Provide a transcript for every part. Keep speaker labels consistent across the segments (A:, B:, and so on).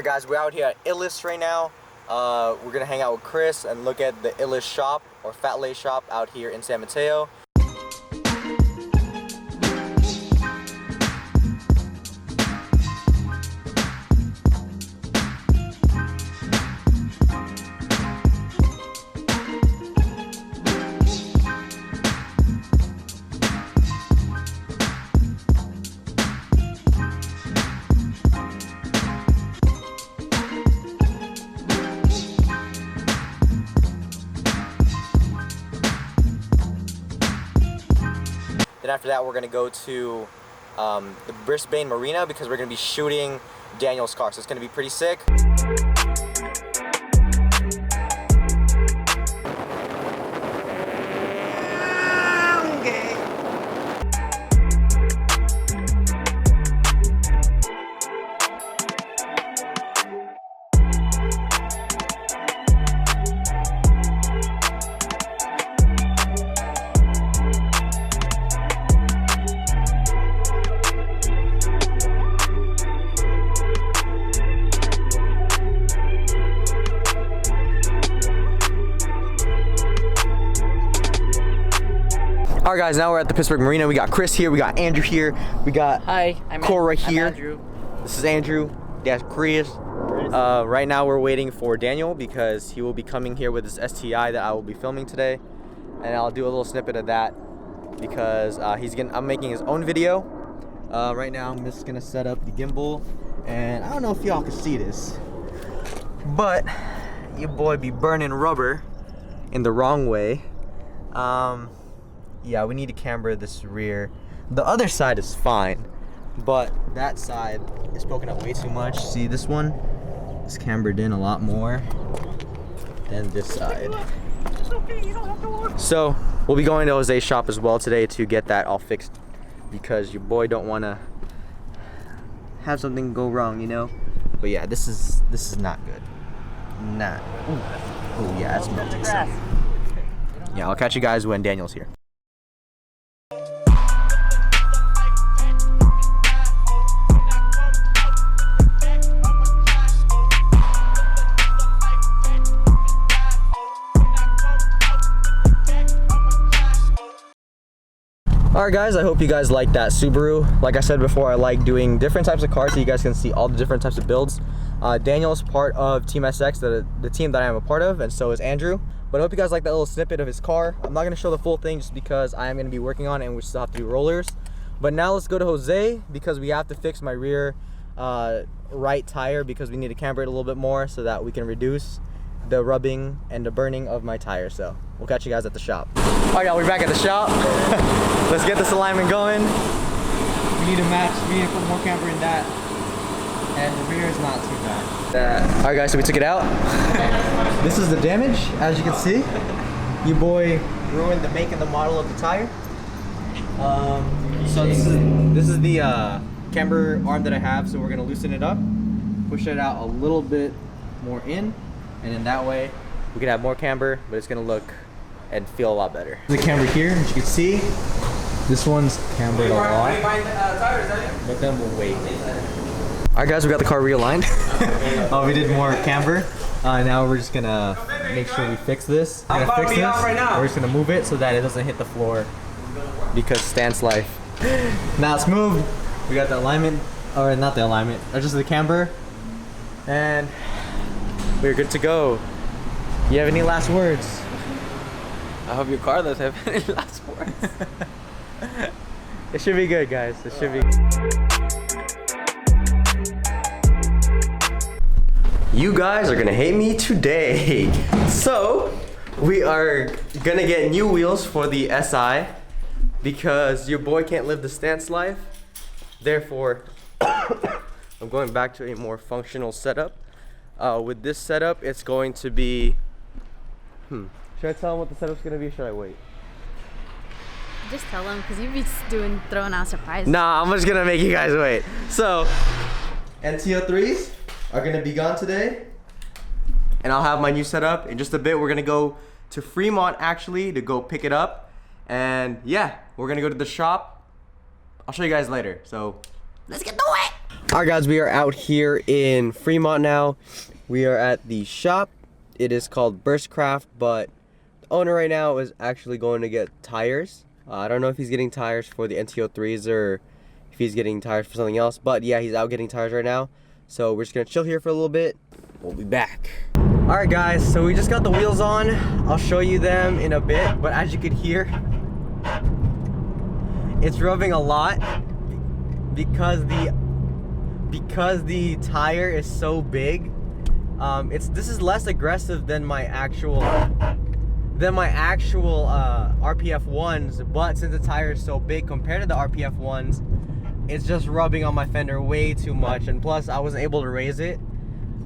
A: Alright guys, we're out here at Illest right now. We're gonna hang out with Chris and look at the Illest shop, or Fat Lay shop, out here in San Mateo. Then after that, we're gonna go to the Brisbane Marina because we're gonna be shooting Daniel's car. So it's gonna be pretty sick. Alright guys, now we're at the Pittsburgh Marina. We got Chris here, we got Andrew here, we got Cora here.
B: Andrew.
A: This is Andrew, that's Chris. Right now we're waiting for Daniel because he will be coming here with his STI that I will be filming today. And I'll do a little snippet of that because I'm making his own video. Right now I'm just gonna set up the gimbal, and I don't know if y'all can see this, but your boy be burning rubber in the wrong way. Yeah, we need to camber this rear. The other side is fine, but that side is poking up way too much. See, this one is cambered in a lot more than this side. So we'll be going to Jose's shop as well today to get that all fixed because your boy don't want to have something go wrong, you know. But yeah, this is not good. Not. Oh yeah, that's melting. Yeah, I'll catch you guys when Daniel's here. Alright guys, I hope you guys like that Subaru. Like I said before, I like doing different types of cars so you guys can see all the different types of builds. Daniel's part of Team SX, the team that I am a part of, and so is Andrew. But I hope you guys like that little snippet of his car. I'm not going to show the full thing just because I am going to be working on it and we still have to do rollers. But now let's go to Jose because we have to fix my rear right tire because we need to camber it a little bit more so that we can reduce the rubbing and the burning of my tire. So we'll catch you guys at the shop. Alright y'all, we're back at the shop. Let's get this alignment going. We need to match, we need to put more camber in that. And the rear is not too bad. Alright guys, so we took it out. This is the damage, as you can see. Your boy ruined the make and the model of the tire. So this is the camber arm that I have, so we're gonna loosen it up, push it out a little bit more in, and in that way we can have more camber, but it's gonna look and feel a lot better. The camber here, as you can see, this one's cambered a lot, but then we'll wait. Alright guys, we got the car realigned. We did more camber. Now we're just gonna make sure we fix this. We're gonna fix this. We're just gonna move it so that it doesn't hit the floor because stance life. Now it's moved. We got the alignment, or not the alignment, or just the camber, and we're good to go. You have any last words?
B: I hope your car doesn't have any last words.
A: It should be good, guys. It should be. You guys are gonna hate me today. So we are gonna get new wheels for the SI because your boy can't live the stance life. Therefore, I'm going back to a more functional setup. With this setup, it's going to be. Should I tell them what the setup's gonna be, or should I wait?
C: Just tell them, because you'd be throwing out surprises.
A: Nah, I'm just gonna make you guys wait. So, NTO3s are gonna be gone today, and I'll have my new setup in just a bit. We're gonna go to Fremont actually to go pick it up, and yeah, we're gonna go to the shop. I'll show you guys later. So, let's get to it. Alright guys, we are out here in Fremont now. We are at the shop. It is called Burstcraft, but the owner right now is actually going to get tires. I don't know if he's getting tires for the NTO3s or if he's getting tires for something else, but yeah, he's out getting tires right now. So we're just gonna chill here for a little bit. We'll be back. Alright guys, so we just got the wheels on. I'll show you them in a bit, but as you could hear, it's rubbing a lot because the tire is so big. This is less aggressive than my actual RPF ones, but since the tire is so big compared to the RPF ones, it's just rubbing on my fender way too much. And plus, I wasn't able to raise it,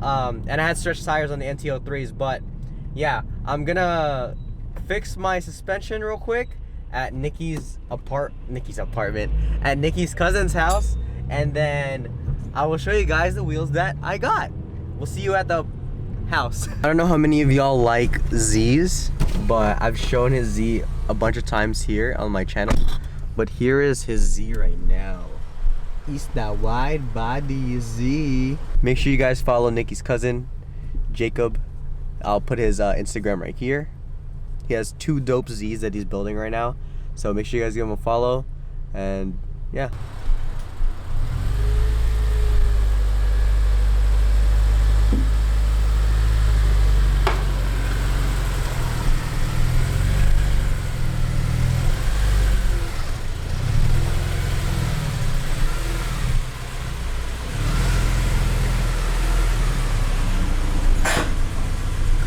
A: and I had stretched tires on the NTO3s. But yeah, I'm gonna fix my suspension real quick at Nikki's apartment, at Nikki's cousin's house, and then I will show you guys the wheels that I got. We'll see you at the house. I don't know how many of y'all like Z's, but I've shown his Z a bunch of times here on my channel. But here is his Z right now. It's that wide body Z. Make sure you guys follow Nikki's cousin, Jacob. I'll put his Instagram right here. He has 2 dope Z's that he's building right now. So make sure you guys give him a follow. And yeah.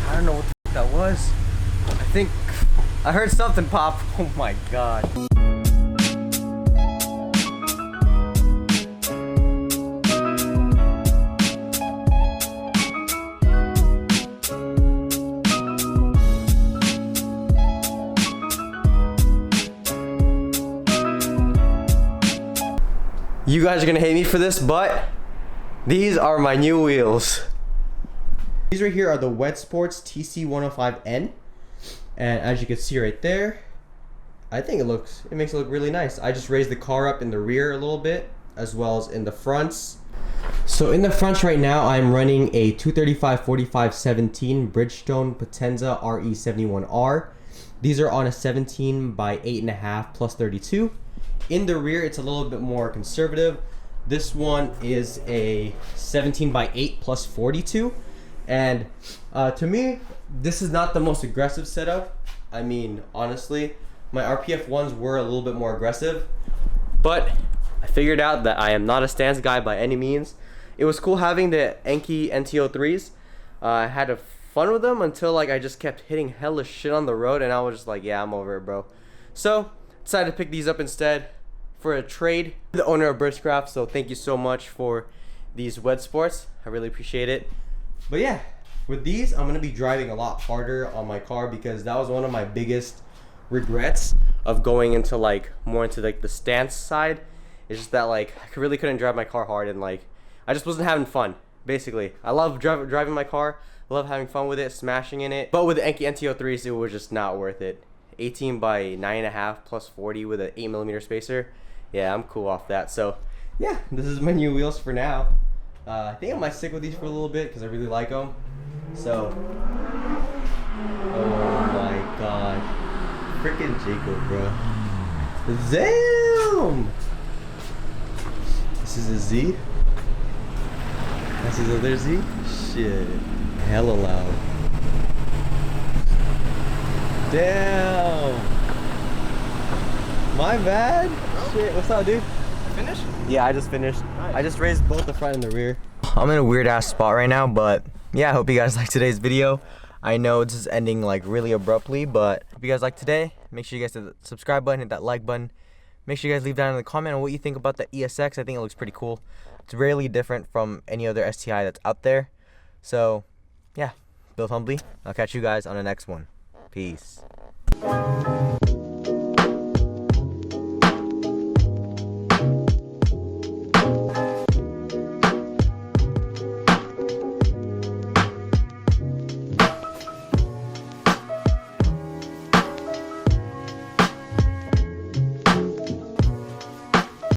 A: I don't know what the that was. I think I heard something pop. Oh my god. You guys are gonna hate me for this, but these are my new wheels. These right here are the Wet Sports TC105N, and as you can see right there, I think it makes it look really nice. I just raised the car up in the rear a little bit, as well as in the fronts. So in the fronts right now, I'm running a 235/45/17 Bridgestone Potenza RE71R. These are on a 17 by 8.5 plus 32. In the rear, it's a little bit more conservative. This one is a 17 by 8 plus 42. And to me, this is not the most aggressive setup. I mean, honestly, my RPF ones were a little bit more aggressive, but I figured out that I am not a stance guy by any means. It was cool having the Enki NTO3s. I had fun with them until like I just kept hitting hella shit on the road, and I was just like, yeah, I'm over it, bro. So decided to pick these up instead for a trade. The owner of Burstcraft, so thank you so much for these Wet Sports. I really appreciate it. But yeah, with these, I'm gonna be driving a lot harder on my car because that was one of my biggest regrets of going into like more into like the stance side. It's just that like I really couldn't drive my car hard, and like I just wasn't having fun. Basically, I love driving my car. I love having fun with it, smashing in it. But with the Enki NTO3s, it was just not worth it. 18 by 9.5 plus 40 with an 8mm spacer. Yeah, I'm cool off that. So yeah, this is my new wheels for now. I think I might stick with these for a little bit because I really like them. So, oh my god, freaking Jacob, bro. Damn! This is a Z. This is another Z. Shit, hella loud. Damn. My bad. Shit, what's up, dude?
B: Finished?
A: Yeah, I just finished.
B: Nice.
A: I just raised both the front and the rear. I'm in a weird ass spot right now, but yeah, I hope you guys liked today's video. I know this is ending like really abruptly, but if you guys liked today, make sure you guys hit the subscribe button, hit that like button. Make sure you guys leave down in the comment on what you think about the ESX. I think it looks pretty cool. It's really different from any other STI that's out there. So yeah, build humbly. I'll catch you guys on the next one. Peace.